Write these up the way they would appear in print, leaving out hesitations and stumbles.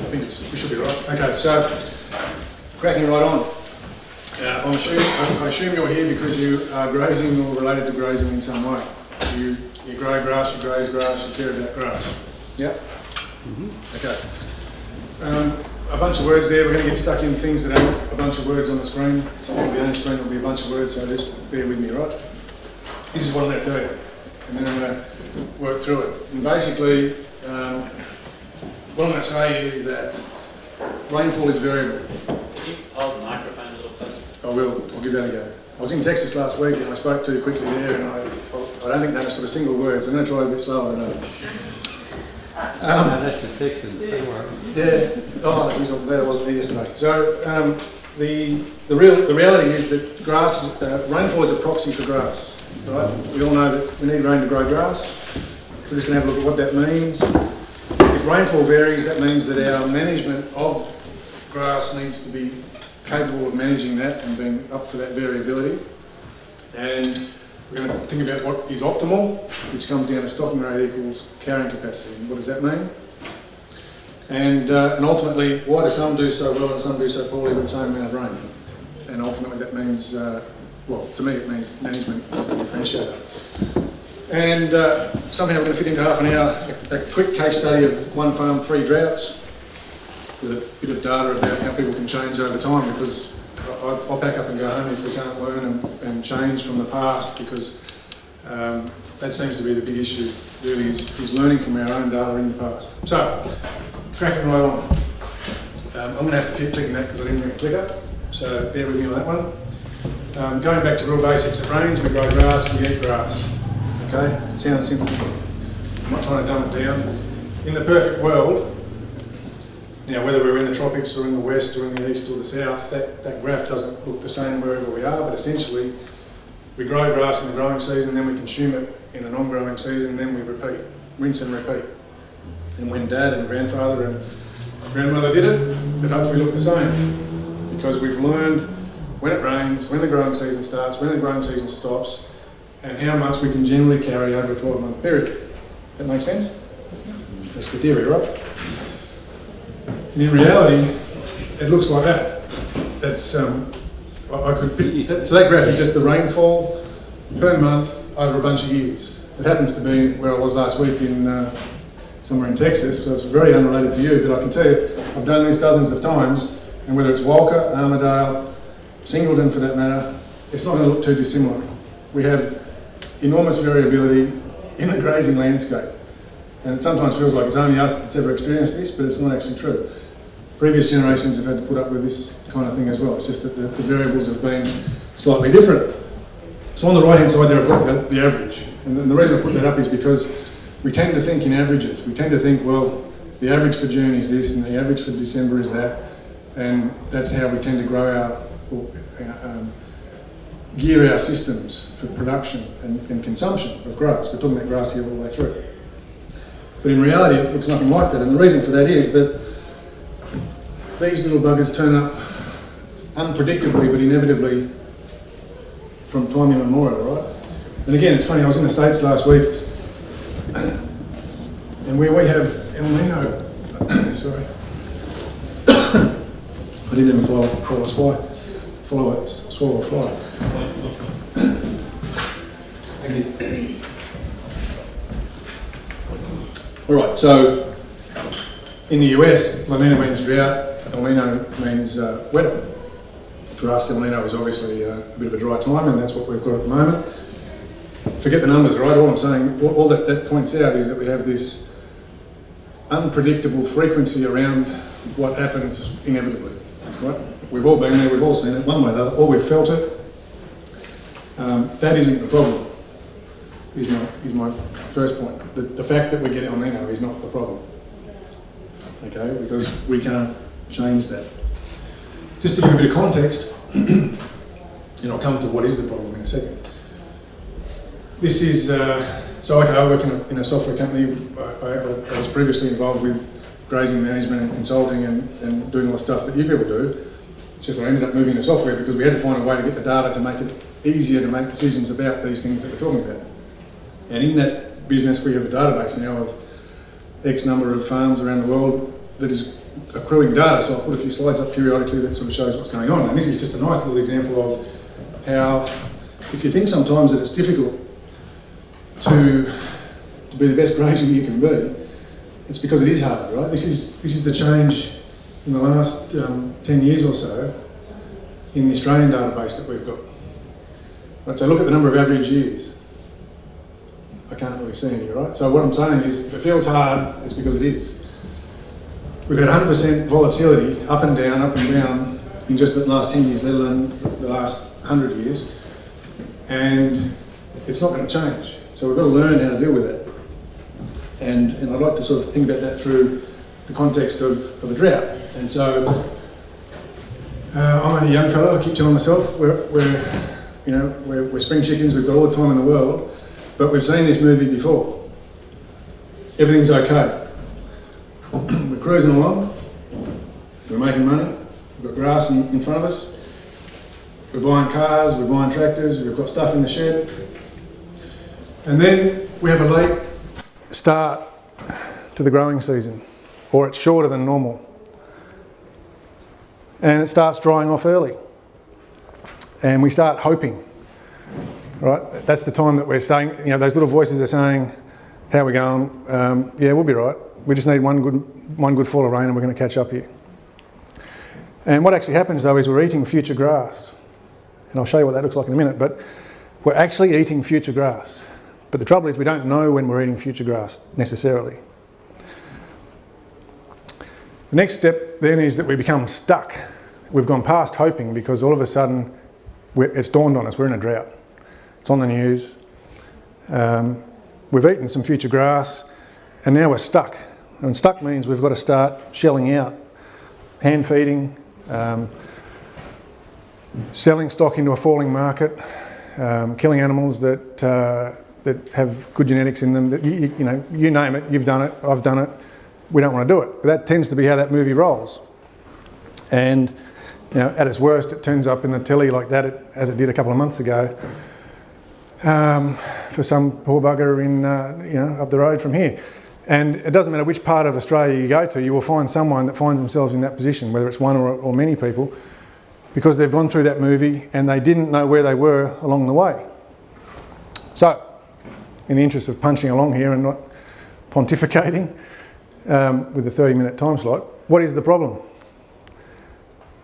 think we should be right. Okay, so cracking right on. I assume you're here because you are grazing or related to grazing in some way. You grow grass, you graze grass, you care about grass. Yeah? Okay. A bunch of words there. We're going to get stuck in things that aren't a bunch of words on the screen. So on the only screen will be a bunch of words, so just bear with me, right? This is what I'm going to tell you, and then I'm going to work through it. And basically, what I'm going to say is that rainfall is variable. Can you hold the microphone a little closer? I will. I'll give that a go. I was in Texas last week and I spoke too quickly there, and I don't think they understood a single word, so I'm going to try a bit slower. I know. That's the Texans. Yeah. Oh, geez, I'm glad I wasn't there yesterday. So the reality is that grass rainfall is a proxy for grass. Right? We all know that we need rain to grow grass. We're just going to have a look at what that means. If rainfall varies, that means that our management of grass needs to be capable of managing that and being up for that variability. And we're going to think about what is optimal, which comes down to stocking rate equals carrying capacity. And what does that mean? And ultimately, why do some do so well and some do so poorly with the same amount of rain? And ultimately that means, well, to me it means management is the differentiator. And somehow we're going to fit into half an hour a quick case study of one farm, 3 droughts, with a bit of data about how people can change over time, because I'll pack up and go home if we can't learn and change from the past, because that seems to be the big issue, really, is learning from our own data in the past. So, cracking right on. I'm going to have to keep clicking that because I didn't bring a clicker, so bear with me on that one. Going back to real basics, it rains, we grow grass, we eat grass. Okay, it sounds simple. I'm not trying to dumb it down. In the perfect world, now whether we're in the tropics or in the west or in the east or the south, that graph doesn't look the same wherever we are, but essentially we grow grass in the growing season, then we consume it in the non-growing season, and then we repeat, rinse and repeat. And when Dad and Grandfather and Grandmother did it, it hopefully looked the same, because we've learned when it rains, when the growing season starts, when the growing season stops, and how much we can generally carry over a 12-month period. Does that make sense? That's the theory, right? And in reality, it looks like that. That's so that graph is just the rainfall per month over a bunch of years. It happens to be where I was last week in somewhere in Texas, so it's very unrelated to you, but I can tell you, I've done this dozens of times, and whether it's Walker, Armidale, Singleton for that matter, it's not going to look too dissimilar. We have enormous variability in the grazing landscape, and it sometimes feels like it's only us that's ever experienced this, but it's not actually true. Previous generations have had to put up with this kind of thing as well. It's just that the variables have been slightly different. So on the right hand side there I've got the average, and the reason I put that up is because we tend to think in averages. We tend to think, well, the average for June is this and the average for December is that, and that's how we tend to grow gear our systems for production and consumption of grass. We're talking about grass here all the way through. But in reality it looks nothing like that, and the reason for that is that these little buggers turn up unpredictably but inevitably from time immemorial, right? And again, it's funny, I was in the States last week and where we have El Nino, sorry, I didn't even swallow a fly. Thank you. All right, so in the US, La Nina means drought, El Nino means wetter. For us, El Nino is obviously a bit of a dry time, and that's what we've got at the moment. Forget the numbers, right? All I'm saying, all that points out is that we have this unpredictable frequency around what happens inevitably, right? We've all been there, we've all seen it, one way or the other, or we've felt it. That isn't the problem, is my first point. The fact that we get El Nino is not the problem, okay? Because we can't change that. Just to give a bit of context, and I'll come to what is the problem in a second. This is, so okay, I work in a software company. I was previously involved with grazing management and consulting and doing all the stuff that you people do. It's just that I ended up moving to software because we had to find a way to get the data to make it easier to make decisions about these things that we're talking about. And in that business, we have a database now of X number of farms around the world that is accruing data, so I'll put a few slides up periodically that sort of shows what's going on. And this is just a nice little example of how, if you think sometimes that it's difficult to be the best grazer you can be, it's because it is hard, right? This is the change in the last 10 years or so in the Australian database that we've got. Right, so look at the number of average years. I can't really see any, right? So what I'm saying is, if it feels hard, it's because it is. We've had 100% volatility, up and down, in just the last 10 years, let alone the last 100 years. And it's not going to change. So we've got to learn how to deal with that. And I'd like to sort of think about that through the context of a drought. And so, I'm only a young fellow, I keep telling myself, we're spring chickens, we've got all the time in the world, but we've seen this movie before. Everything's okay. We're cruising along, we're making money, we've got grass in front of us, we're buying cars, we're buying tractors, we've got stuff in the shed. And then we have a late start to the growing season, or it's shorter than normal. And it starts drying off early. And we start hoping, right? That's the time that we're saying, those little voices are saying, how are we going? Yeah, we'll be right. We just need one good fall of rain and we're going to catch up here. And what actually happens though is we're eating future grass. And I'll show you what that looks like in a minute, but we're actually eating future grass. But the trouble is we don't know when we're eating future grass necessarily. The next step then is that we become stuck. We've gone past hoping because all of a sudden it's dawned on us, we're in a drought. It's on the news. We've eaten some future grass and now we're stuck. And stuck means we've got to start shelling out, hand feeding, selling stock into a falling market, killing animals that have good genetics in them. That you name it, you've done it, I've done it. We don't want to do it. But that tends to be how that movie rolls. And at its worst, it turns up in the telly like that, as it did a couple of months ago, for some poor bugger in up the road from here. And it doesn't matter which part of Australia you go to, you will find someone that finds themselves in that position, whether it's one or many people, because they've gone through that movie and they didn't know where they were along the way. So, in the interest of punching along here and not pontificating with a 30-minute time slot, what is the problem?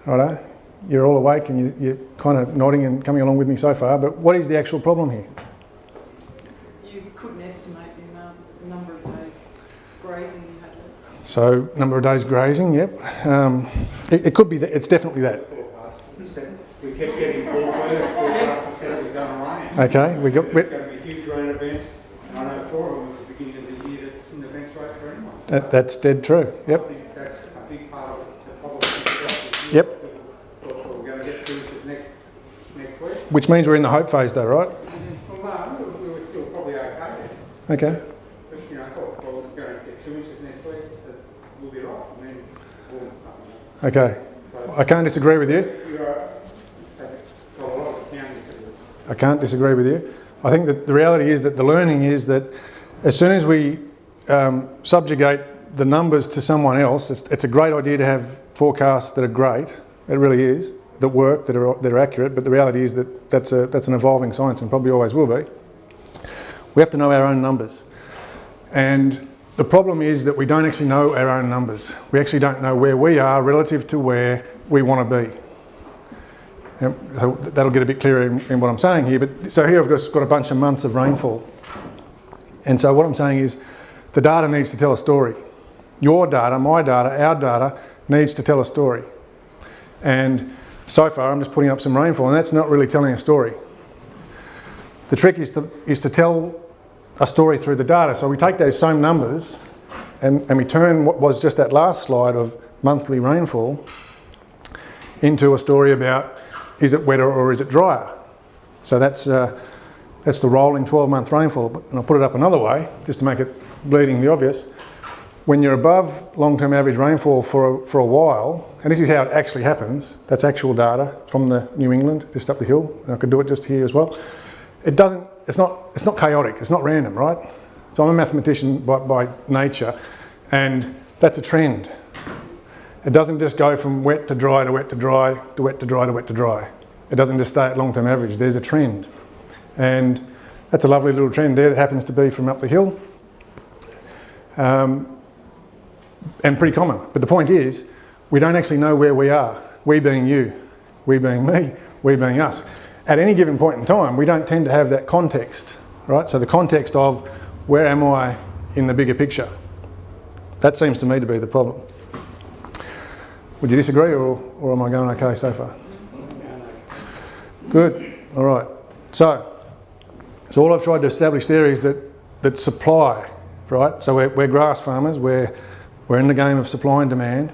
Righto, you're all awake and you're kind of nodding and coming along with me so far, but what is the actual problem here? You couldn't estimate the number of days grazing you had left. So, number of days grazing, yep. It could be that, it's definitely that. We kept getting false weather forecasts said it was going to rain. Okay, There's going to be huge rain events, and I know 4 of them at the beginning of the year that didn't events right for anyone. That's dead true, I yep. think that's a big part of the problem this year. Yep. What we're going to get through this next week. Which means we're in the hope phase though, right? Well, no, we were still probably okay. Okay. But, I thought, well, we're going to get 2 inches next week, that we'll be right. And then, boom, Okay. I can't disagree with you. I can't disagree with you. I think that the reality is that the learning is that as soon as we subjugate the numbers to someone else, it's a great idea to have forecasts that are great. It really is, that work, that are accurate. But the reality is that that's an evolving science and probably always will be. We have to know our own numbers, and the problem is that we don't actually know our own numbers. We actually don't know where we are relative to where we want to be. So that'll get a bit clearer in what I'm saying here. But so here I've got a bunch of months of rainfall. And so what I'm saying is the data needs to tell a story. Your data, my data, our data needs to tell a story. And so far I'm just putting up some rainfall and that's not really telling a story. The trick is to tell a story through the data. So we take those same numbers and we turn what was just that last slide of monthly rainfall into a story about, is it wetter or is it drier? So that's the rolling 12-month rainfall. And I'll put it up another way, just to make it bleedingly obvious. When you're above long-term average rainfall for a while, and this is how it actually happens, that's actual data from the New England, just up the hill, and I could do it just here as well. It's not chaotic, it's not random, right? So I'm a mathematician by nature, and that's a trend. It doesn't just go from wet to dry to wet to dry to wet to dry to wet to dry. It doesn't just stay at long-term average. There's a trend. And that's a lovely little trend there that happens to be from up the hill. And pretty common. But the point is, we don't actually know where we are. We being you, we being me, we being us. At any given point in time, we don't tend to have that context, right? So the context of where am I in the bigger picture? That seems to me to be the problem. Would you disagree, or am I going okay so far? Good, all right. So all I've tried to establish there is that supply, right? So we're grass farmers, we're in the game of supply and demand,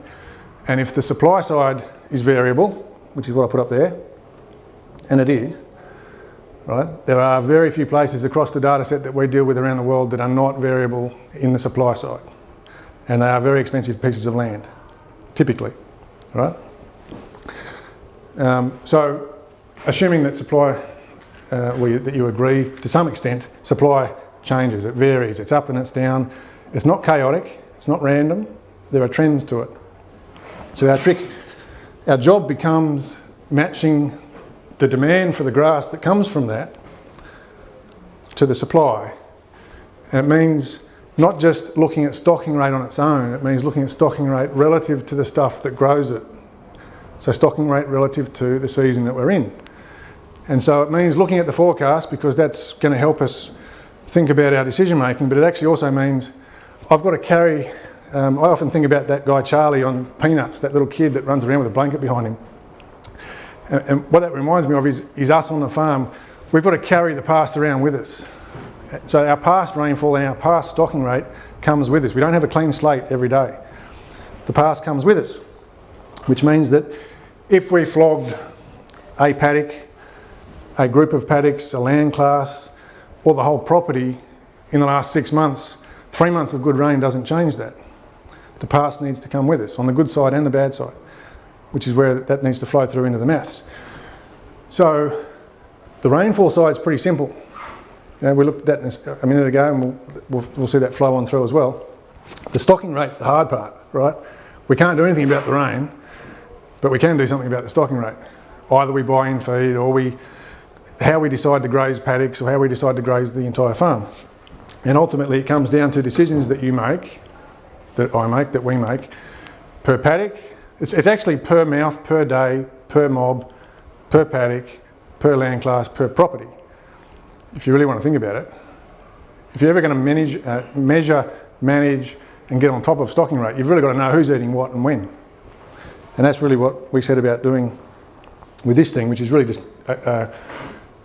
and if the supply side is variable, which is what I put up there, and it is, right? There are very few places across the data set that we deal with around the world that are not variable in the supply side. And they are very expensive pieces of land, typically, right? So assuming that supply, that you agree, to some extent, supply changes, it varies, it's up and it's down. It's not chaotic, it's not random, there are trends to it. So our job becomes matching the demand for the grass that comes from that to the supply. And it means not just looking at stocking rate on its own, it means looking at stocking rate relative to the stuff that grows it. So stocking rate relative to the season that we're in. And so it means looking at the forecast, because that's going to help us think about our decision making, but it actually also means I've got to carry, I often think about that guy Charlie on Peanuts, that little kid that runs around with a blanket behind him. And what that reminds me of is us on the farm. We've got to carry the past around with us. So our past rainfall and our past stocking rate comes with us. We don't have a clean slate every day. The past comes with us, which means that if we flogged a paddock, a group of paddocks, a land class, or the whole property in the last 6 months, 3 months of good rain doesn't change that. The past needs to come with us on the good side and the bad side, which is where that needs to flow through into the maths. So the rainfall side is pretty simple. You know, we looked at that a minute ago, and we'll see that flow on through as well. The stocking rate's the hard part, right? We can't do anything about the rain, but we can do something about the stocking rate. Either we buy in feed, or how we decide to graze paddocks, or how we decide to graze the entire farm. And ultimately it comes down to decisions that you make, that I make, that we make, per paddock. It's actually per mouth, per day, per mob, per paddock, per land class, per property. If you really want to think about it. If you're ever going to measure, manage and get on top of stocking rate, you've really got to know who's eating what and when. And that's really what we set about doing with this thing, which is really just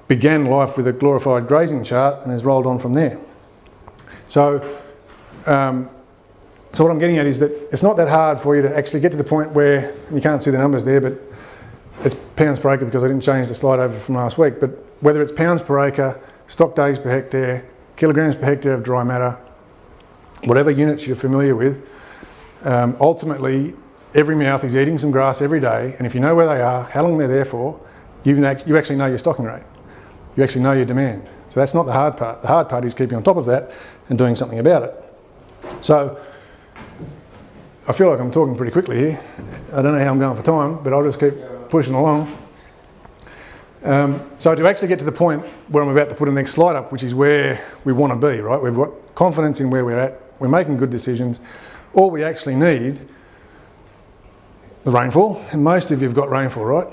began life with a glorified grazing chart and has rolled on from there. So what I'm getting at is that it's not that hard for you to actually get to the point where, you can't see the numbers there, but it's pounds per acre because I didn't change the slide over from last week, but whether it's pounds per acre, stock days per hectare, kilograms per hectare of dry matter, whatever units you're familiar with, ultimately every mouth is eating some grass every day, and if you know where they are, how long they're there for, you actually know your stocking rate. You actually know your demand. So that's not the hard part. The hard part is keeping on top of that and doing something about it. So I feel like I'm talking pretty quickly here. I don't know how I'm going for time, but I'll just keep pushing along. So to actually get to the point where I'm about to put the next slide up, which is where we want to be, right? We've got confidence in where we're at. We're making good decisions. All we actually need, the rainfall, and most of you've got rainfall, right?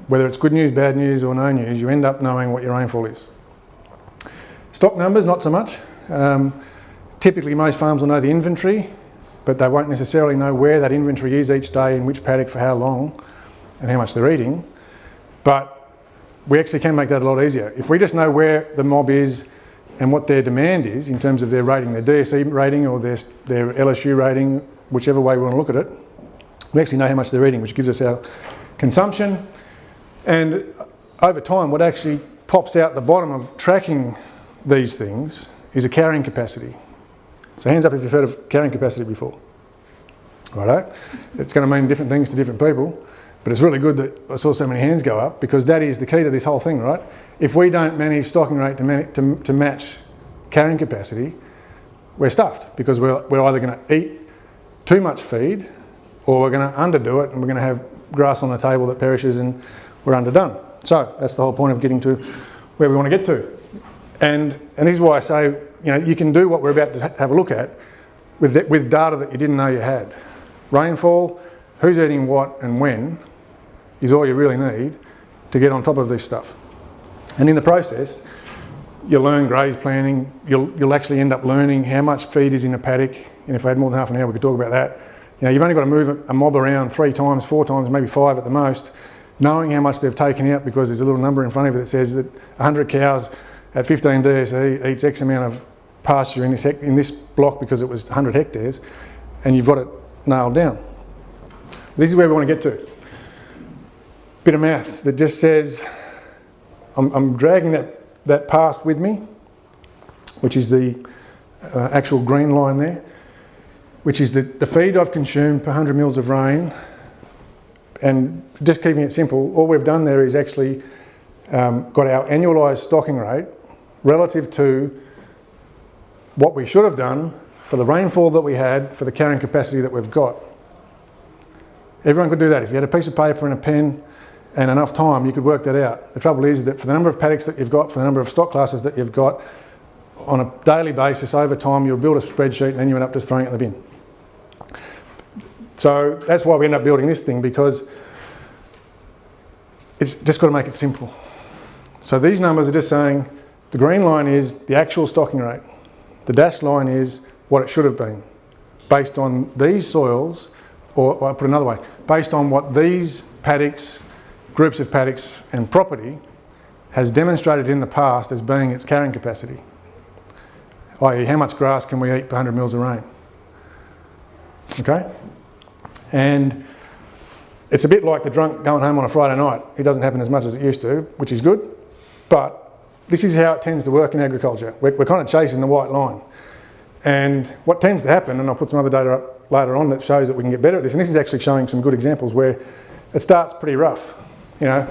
Whether it's good news, bad news or no news, you end up knowing what your rainfall is. Stock numbers, not so much. Typically most farms will know the inventory, but they won't necessarily know where that inventory is each day, in which paddock for how long, and how much they're eating. But we actually can make that a lot easier. If we just know where the mob is and what their demand is in terms of their rating, their DSE rating or their LSU rating, whichever way we want to look at it, we actually know how much they're eating, which gives us our consumption. And over time, what actually pops out the bottom of tracking these things is a carrying capacity. So hands up if you've heard of carrying capacity before. Righto? It's going to mean different things to different people, but it's really good that I saw so many hands go up, because that is the key to this whole thing, right? If we don't manage stocking rate to match carrying capacity, we're stuffed, because we're either going to eat too much feed or we're going to underdo it and we're going to have grass on the table that perishes and we're underdone. So that's the whole point of getting to where we want to get to. And this is why I say, you know, you can do what we're about to have a look at with data that you didn't know you had. Rainfall, who's eating what and when is all you really need to get on top of this stuff. And in the process, you'll learn graze planning, you'll actually end up learning how much feed is in a paddock, and if I had more than half an hour we could talk about that. You know, you've only got to move a mob around 3 times, 4 times, maybe 5 at the most, knowing how much they've taken out because there's a little number in front of you that says that 100 cows at 15 DSE eats X amount of pasture in this block because it was 100 hectares, and you've got it nailed down. This is where we want to get to. Bit of maths that just says, I'm dragging that past with me, which is the actual green line there, which is the feed I've consumed per 100 mils of rain. And just keeping it simple, all we've done there is actually got our annualised stocking rate relative to what we should have done for the rainfall that we had for the carrying capacity that we've got. Everyone could do that. If you had a piece of paper and a pen and enough time, you could work that out. The trouble is that for the number of paddocks that you've got, for the number of stock classes that you've got, on a daily basis over time, you'll build a spreadsheet and then you end up just throwing it in the bin. So that's why we end up building this thing, because it's just got to make it simple. So these numbers are just saying the green line is the actual stocking rate. The dashed line is what it should have been based on these soils, or I'll put it another way, based on what these paddocks, groups of paddocks and property has demonstrated in the past as being its carrying capacity. i.e. how much grass can we eat per 100 mils of rain. Okay? And it's a bit like the drunk going home on a Friday night. It doesn't happen as much as it used to, which is good, but this is how it tends to work in agriculture. We're kind of chasing the white line. And what tends to happen, and I'll put some other data up later on that shows that we can get better at this, and this is actually showing some good examples where it starts pretty rough. You know,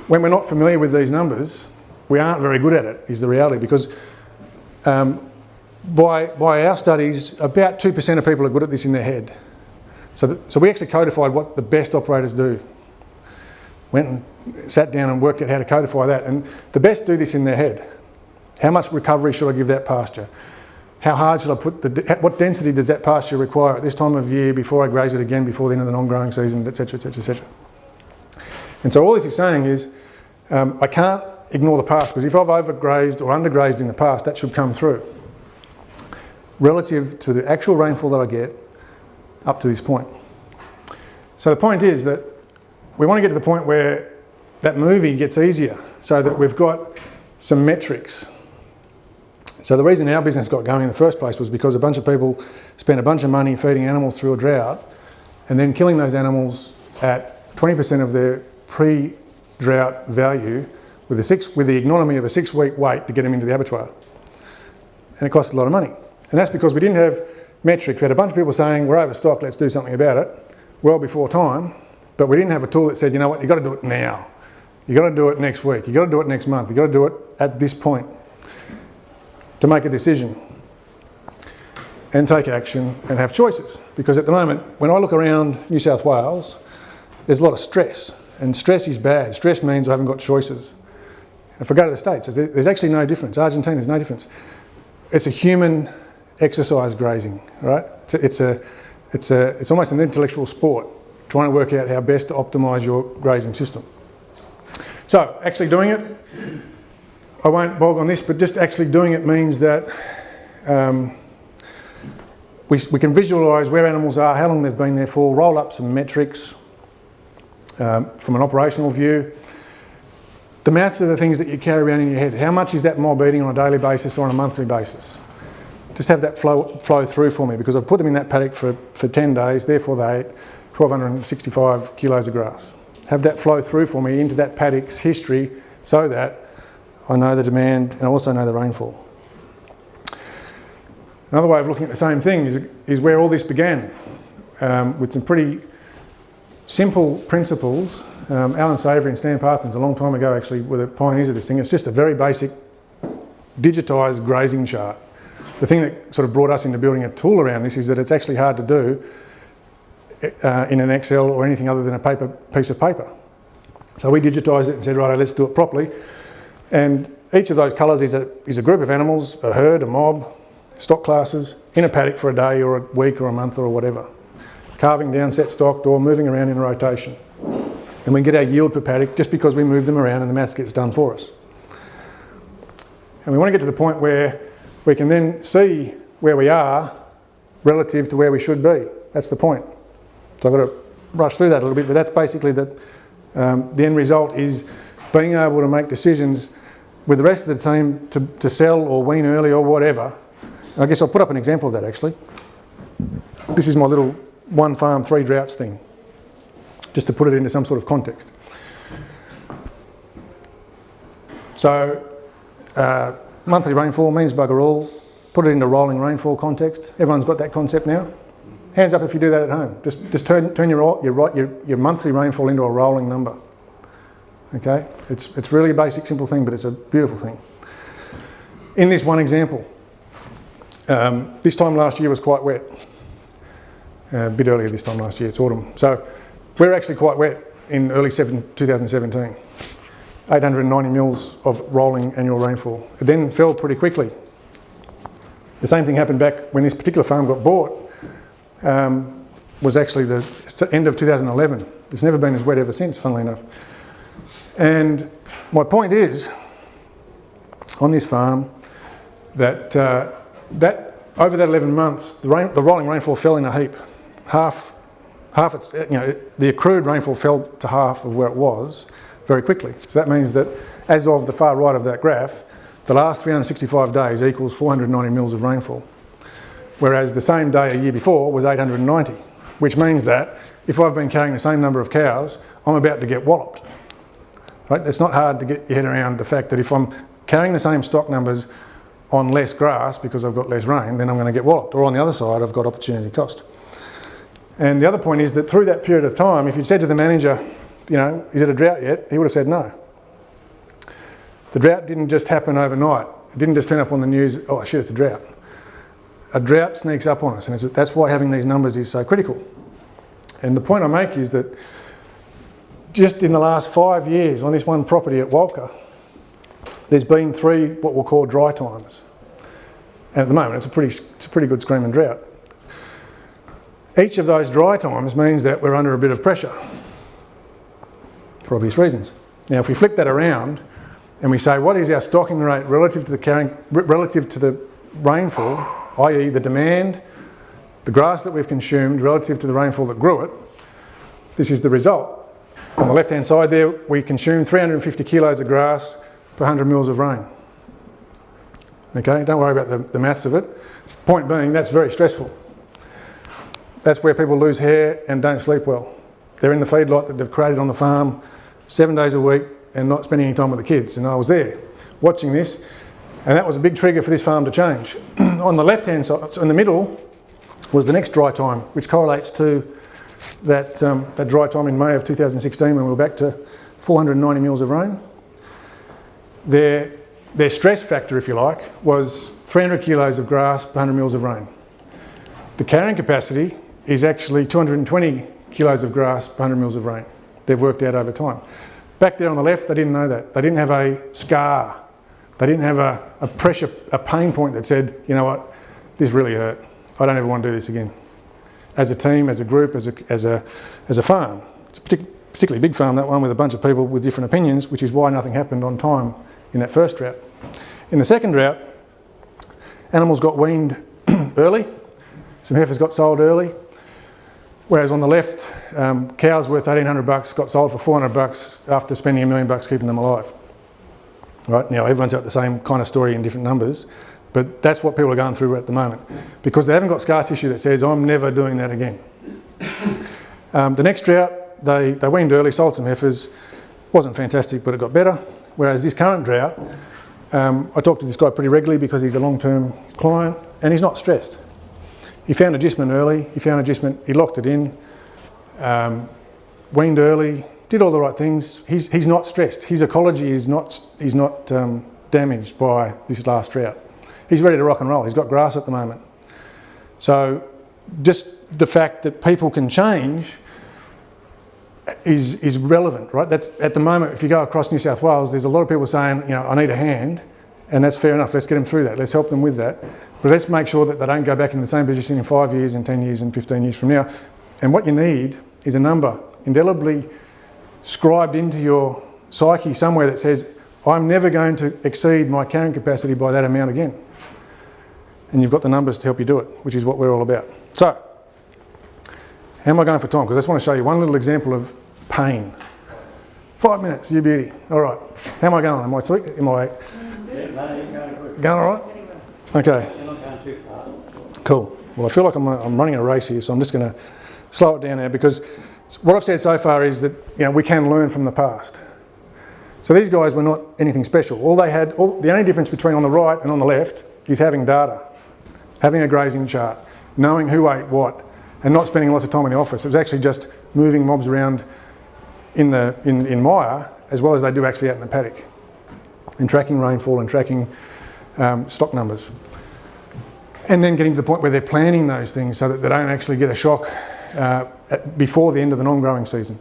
when we're not familiar with these numbers, we aren't very good at it, is the reality, because by our studies, about 2% of people are good at this in their head. So we actually codified what the best operators do. Went and sat down and worked out how to codify that, and the best do this in their head. How much recovery should I give that pasture? How hard should I put what density does that pasture require at this time of year before I graze it again before the end of the non-growing season, etc, etc, etc. And so all this is saying is, I can't ignore the past, because if I've overgrazed or undergrazed in the past, that should come through relative to the actual rainfall that I get up to this point. So the point is that we want to get to the point where that movie gets easier, so that we've got some metrics. So the reason our business got going in the first place was because a bunch of people spent a bunch of money feeding animals through a drought and then killing those animals at 20% of their pre-drought value with the economy of a 6-week wait to get them into the abattoir. And it cost a lot of money. And that's because we didn't have metrics. We had a bunch of people saying, we're overstocked, let's do something about it, well before time, but we didn't have a tool that said, you know what, you've got to do it now. You've got to do it next week. You've got to do it next month. You've got to do it at this point to make a decision and take action and have choices. Because at the moment, when I look around New South Wales, there's a lot of stress, and stress is bad. Stress means I haven't got choices. If I go to the States, there's actually no difference. Argentina, there's no difference. It's a human exercise grazing, right? It's almost an intellectual sport, trying to work out how best to optimise your grazing system. So, actually doing it, I won't bog on this, but just actually doing it means that we can visualise where animals are, how long they've been there for, roll up some metrics from an operational view. The maths are the things that you carry around in your head. How much is that mob eating on a daily basis or on a monthly basis? Just have that flow through for me, because I've put them in that paddock for 10 days, therefore they ate 1,265 kilos of grass. Have that flow through for me into that paddock's history so that I know the demand and I also know the rainfall. Another way of looking at the same thing is where all this began, with some pretty simple principles. Alan Savory and Stan Parsons a long time ago actually were the pioneers of this thing. It's just a very basic digitised grazing chart. The thing that sort of brought us into building a tool around this is that it's actually hard to do. in an Excel or anything other than a piece of paper. So we digitised it and said, right, let's do it properly. And each of those colours is a group of animals, a herd, a mob, stock classes, in a paddock for a day or a week or a month or whatever. Calving down, set stocked, or moving around in rotation. And we get our yield per paddock just because we move them around and the maths gets done for us. And we want to get to the point where we can then see where we are relative to where we should be. That's the point. So I've got to rush through that a little bit, but that's basically the end result is being able to make decisions with the rest of the team to sell or wean early or whatever. And I guess I'll put up an example of that actually. This is my little 1 farm 3 droughts thing, just to put it into some sort of context. So monthly rainfall means bugger all. Put it into rolling rainfall context. Everyone's got that concept now. Hands up if you do that at home. Just turn your monthly rainfall into a rolling number. Okay, it's really a basic, simple thing, but it's a beautiful thing. In this one example, this time last year was quite wet. A bit earlier this time last year, it's autumn. So we're actually quite wet in early 2017. 890 mils of rolling annual rainfall. It then fell pretty quickly. The same thing happened back when this particular farm got bought, was actually the end of 2011. It's never been as wet ever since, funnily enough. And my point is, on this farm, that over that 11 months, the rolling rainfall fell in a heap. Half its, the accrued rainfall fell to half of where it was very quickly. So that means that as of the far right of that graph, the last 365 days equals 490 mils of rainfall. Whereas the same day a year before was 890, which means that if I've been carrying the same number of cows, I'm about to get walloped. Right? It's not hard to get your head around the fact that if I'm carrying the same stock numbers on less grass because I've got less rain, then I'm going to get walloped. Or on the other side, I've got opportunity cost. And the other point is that through that period of time, if you'd said to the manager, is it a drought yet? He would have said no. The drought didn't just happen overnight. It didn't just turn up on the news, oh shit, it's a drought. A drought sneaks up on us, and that's why having these numbers is so critical. And the point I make is that just in the last 5 years on this one property at Walker, there's been 3 what we'll call dry times. And at the moment, it's a pretty good screaming drought. Each of those dry times means that we're under a bit of pressure, for obvious reasons. Now, if we flip that around and we say, what is our stocking rate relative to the rainfall, i.e. the demand, the grass that we've consumed relative to the rainfall that grew it, this is the result. On the left-hand side there, we consume 350 kilos of grass per 100 mils of rain. Okay, don't worry about the maths of it. Point being, that's very stressful. That's where people lose hair and don't sleep well. They're in the feedlot that they've created on the farm 7 days a week and not spending any time with the kids. And I was there watching this, and that was a big trigger for this farm to change. On the left-hand side, so in the middle, was the next dry time, which correlates to that dry time in May of 2016 when we were back to 490 mils of rain. Their stress factor, if you like, was 300 kilos of grass per 100 mils of rain. The carrying capacity is actually 220 kilos of grass per 100 mils of rain. They've worked out over time. Back there on the left, they didn't know that. They didn't have a scar. They didn't have a pain point that said, you know what, this really hurt. I don't ever want to do this again. As a team, as a group, as a farm. It's a particularly big farm, that one, with a bunch of people with different opinions, which is why nothing happened on time in that first drought. In the second drought, animals got weaned early. Some heifers got sold early. Whereas on the left, cows worth $1,800 got sold for $400 after spending $1 million keeping them alive. Right, now everyone's got the same kind of story in different numbers, but that's what people are going through at the moment because they haven't got scar tissue that says, I'm never doing that again. The next drought, they weaned early, sold some heifers. Wasn't fantastic, but it got better. Whereas this current drought, I talk to this guy pretty regularly because he's a long-term client and he's not stressed. He found agistment early, he locked it in, weaned early, did all the right things. He's not stressed. His ecology is not damaged by this last drought. He's ready to rock and roll. He's got grass at the moment. So just the fact that people can change is relevant, right? That's at the moment, if you go across New South Wales, there's a lot of people saying, you know, I need a hand, and that's fair enough. Let's get them through that. Let's help them with that. But let's make sure that they don't go back in the same position in 5 years and 10 years and 15 years from now. And what you need is a number indelibly scribed into your psyche somewhere that says, I'm never going to exceed my carrying capacity by that amount again. And you've got the numbers to help you do it, which is what we're all about. So, how am I going for time? Because I just want to show you one little example of pain. 5 minutes, you beauty. All right. How am I going? Am I sweet? Am I going all right? Okay. You're not going too far. Cool. Well, I feel like I'm running a race here, so I'm just going to slow it down now, because what I've said so far is that, you know, we can learn from the past. So these guys were not anything special. The only difference between on the right and on the left is having data, having a grazing chart, knowing who ate what, and not spending lots of time in the office. It was actually just moving mobs around in Maia, as well as they do actually out in the paddock, and tracking rainfall and tracking stock numbers. And then getting to the point where they're planning those things so that they don't actually get a shock before the end of the non-growing season.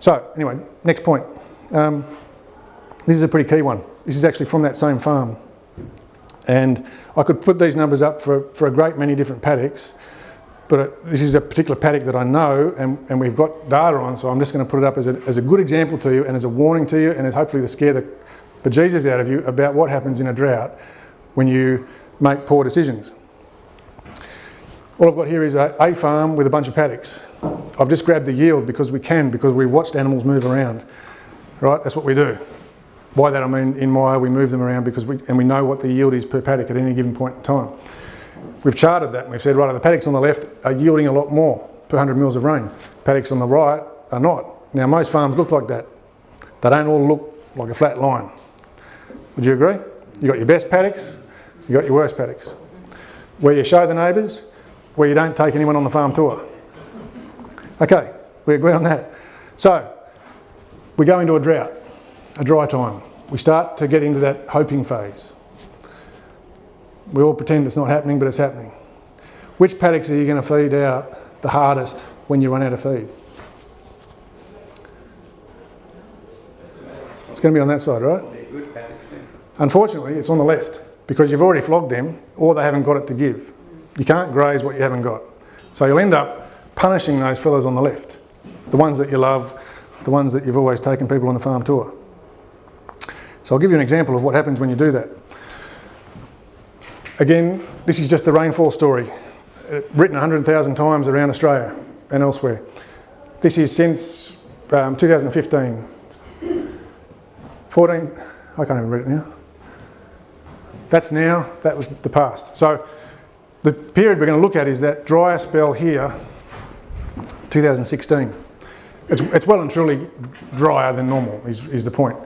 So anyway, next point. This is a pretty key one. This is actually from that same farm. And I could put these numbers up for a great many different paddocks, but this is a particular paddock that I know and we've got data on, so I'm just going to put it up as a good example to you and as a warning to you, and as hopefully to scare the bejesus out of you about what happens in a drought when you make poor decisions. All I've got here is a farm with a bunch of paddocks. I've just grabbed the yield because we've watched animals move around, right? That's what we do. By that I mean in Maia we move them around because we know what the yield is per paddock at any given point in time. We've charted that and we've said, right, the paddocks on the left are yielding a lot more per 100 mils of rain. Paddocks on the right are not. Now most farms look like that. They don't all look like a flat line. Would you agree? You've got your best paddocks, you've got your worst paddocks. Where you show the neighbours, where you don't take anyone on the farm tour. Okay, we agree on that. So, we go into a drought, a dry time. We start to get into that hoping phase. We all pretend it's not happening, but it's happening. Which paddocks are you going to feed out the hardest when you run out of feed? It's going to be on that side, right? Unfortunately, it's on the left because you've already flogged them or they haven't got it to give. You can't graze what you haven't got. So you'll end up punishing those fellas on the left, the ones that you love, the ones that you've always taken people on the farm tour. So I'll give you an example of what happens when you do that. Again, this is just the rainfall story, written 100,000 times around Australia and elsewhere. This is since 2015. 14, I can't even read it now. That's now, that was the past. So the period we're going to look at is that drier spell here, 2016. It's well and truly drier than normal, is the point.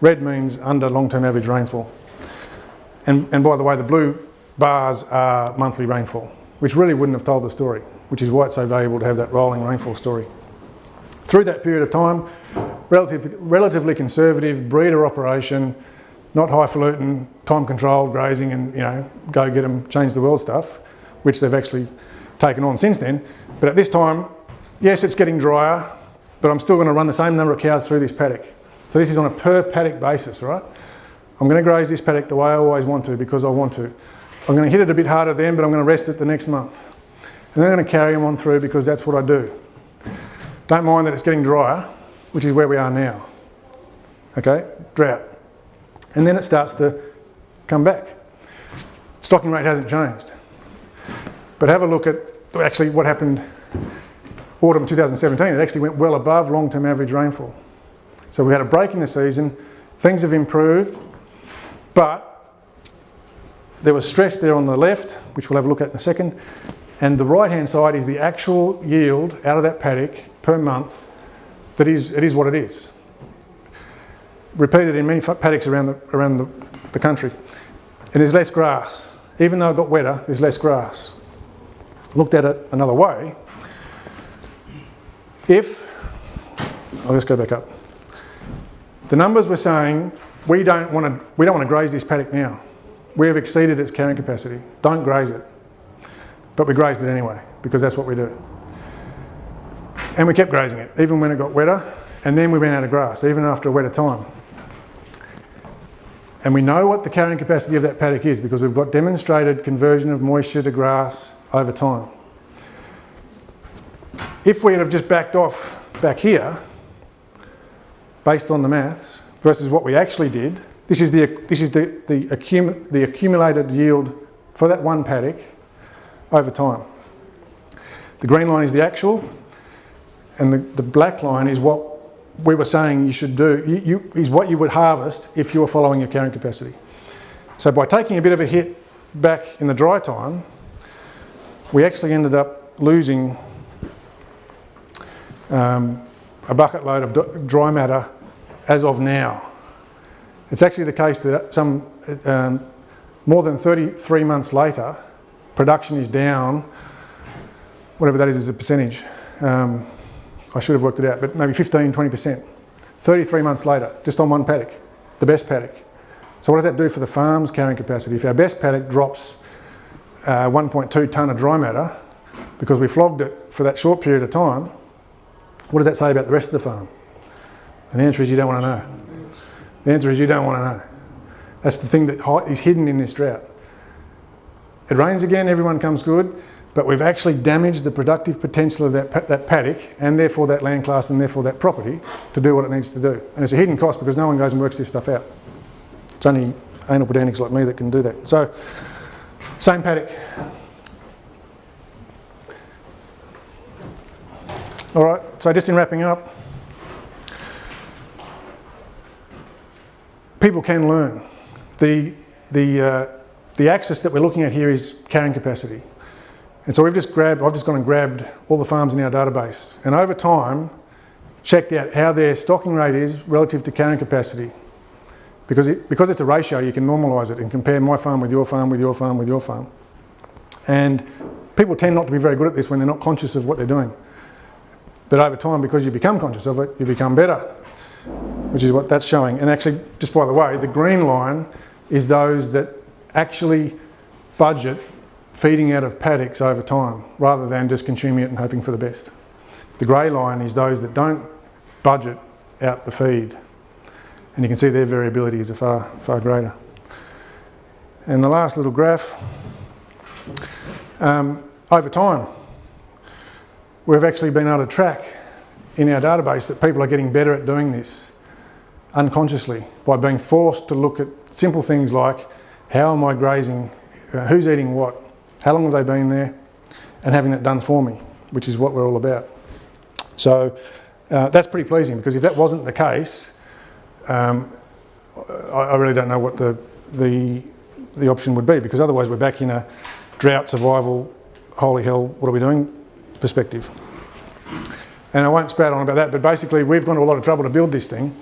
Red means under long-term average rainfall. And by the way, the blue bars are monthly rainfall, which really wouldn't have told the story, which is why it's so valuable to have that rolling rainfall story. Through that period of time, relatively conservative breeder operation, not highfalutin, time-controlled grazing and, you know, go get them, change the world stuff, which they've actually taken on since then. But at this time, yes, it's getting drier, but I'm still going to run the same number of cows through this paddock. So this is on a per paddock basis, right? I'm going to graze this paddock the way I always want to because I want to. I'm going to hit it a bit harder then, but I'm going to rest it the next month. And then I'm going to carry them on through because that's what I do. Don't mind that it's getting drier, which is where we are now. Okay, drought. And then it starts to come back. Stocking rate hasn't changed. But have a look at actually what happened autumn 2017. It actually went well above long-term average rainfall. So we had a break in the season, things have improved, but there was stress there on the left, which we'll have a look at in a second, and the right-hand side is the actual yield out of that paddock per month. It is what it is. Repeated in many paddocks around the country. And there's less grass. Even though it got wetter, there's less grass. Looked at it another way, I'll just go back up. The numbers were saying, we don't want to graze this paddock now. We have exceeded its carrying capacity. Don't graze it. but we grazed it anyway, because that's what we do. And we kept grazing it, even when it got wetter, and then we ran out of grass, even after a wetter time. And we know what the carrying capacity of that paddock is because we've got demonstrated conversion of moisture to grass over time. If we had have just backed off back here, based on the maths, versus what we actually did, this is the accumulated yield for that one paddock over time. The green line is the actual, and the black line is what we were saying you should do, is what you would harvest if you were following your carrying capacity. So by taking a bit of a hit back in the dry time, we actually ended up losing a bucket load of dry matter as of now. It's actually the case that more than 33 months later, production is down, whatever that is as a percentage. I should have worked it out, but maybe 15-20%. 33 months later, just on one paddock, the best paddock. So what does that do for the farm's carrying capacity? If our best paddock drops 1.2 tonne of dry matter because we flogged it for that short period of time, what does that say about the rest of the farm? And the answer is you don't want to know. The answer is you don't want to know. That's the thing that is hidden in this drought. It rains again, everyone comes good, but we've actually damaged the productive potential of that paddock and therefore that land class and therefore that property to do what it needs to do. And it's a hidden cost because no one goes and works this stuff out. It's only anal pedantics like me that can do that. So, same paddock. All right, so just in wrapping up, people can learn. The axis that we're looking at here is carrying capacity. And so I've just gone and grabbed all the farms in our database and over time checked out how their stocking rate is relative to carrying capacity. Because it's a ratio, you can normalise it and compare my farm with your farm, with your farm, with your farm. And people tend not to be very good at this when they're not conscious of what they're doing. But over time, because you become conscious of it, you become better, which is what that's showing. And actually, just by the way, the green line is those that actually budget feeding out of paddocks over time, rather than just consuming it and hoping for the best. The grey line is those that don't budget out the feed. And you can see their variability is far, far greater. And the last little graph, over time, we've actually been able to track in our database that people are getting better at doing this unconsciously by being forced to look at simple things like how am I grazing, who's eating what, how long have they been there, and having that done for me, which is what we're all about. So that's pretty pleasing because if that wasn't the case, I really don't know what the option would be, because otherwise we're back in a drought survival, holy hell, what are we doing perspective. And I won't spout on about that, but basically we've gone to a lot of trouble to build this thing,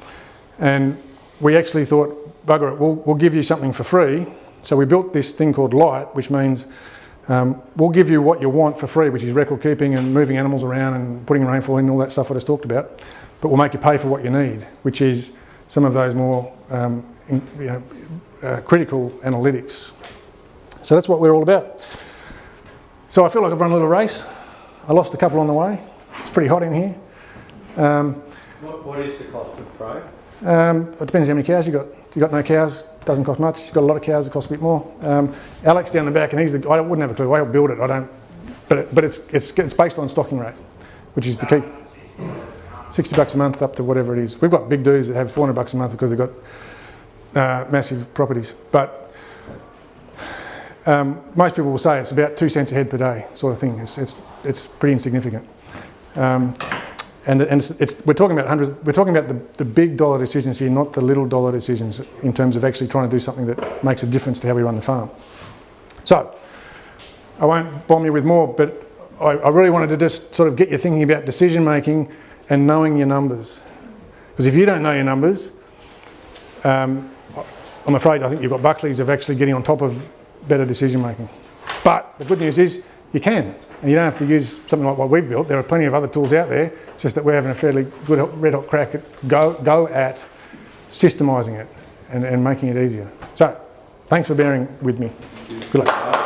and we actually thought, bugger it, we'll give you something for free. So we built this thing called Light, which means we'll give you what you want for free, which is record keeping and moving animals around and putting rainfall in and all that stuff I just talked about. But we'll make you pay for what you need, which is some of those more critical analytics. So that's what we're all about. So I feel like I've run a little race. I lost a couple on the way. It's pretty hot in here. What is the cost of pro? It depends how many cows you got. If you've got no cows, it doesn't cost much. If you've got a lot of cows, it costs a bit more. Alex down the back, and I wouldn't have a clue. I'll build it. I don't. But it's based on stocking rate, which is the key. $60 a month up to whatever it is. We've got big dudes that have $400 a month because they've got massive properties. But most people will say it's about 2 cents a head per day, sort of thing. It's pretty insignificant. We're talking about hundreds. We're talking about the big dollar decisions here, not the little dollar decisions in terms of actually trying to do something that makes a difference to how we run the farm. So I won't bomb you with more, but I really wanted to just sort of get you thinking about decision making and knowing your numbers. Because if you don't know your numbers, I'm afraid I think you've got Buckley's of actually getting on top of better decision making. But the good news is you can. And you don't have to use something like what we've built. There are plenty of other tools out there. It's just that we're having a fairly good red hot crack at go at systemising it and making it easier. So, thanks for bearing with me. Good luck.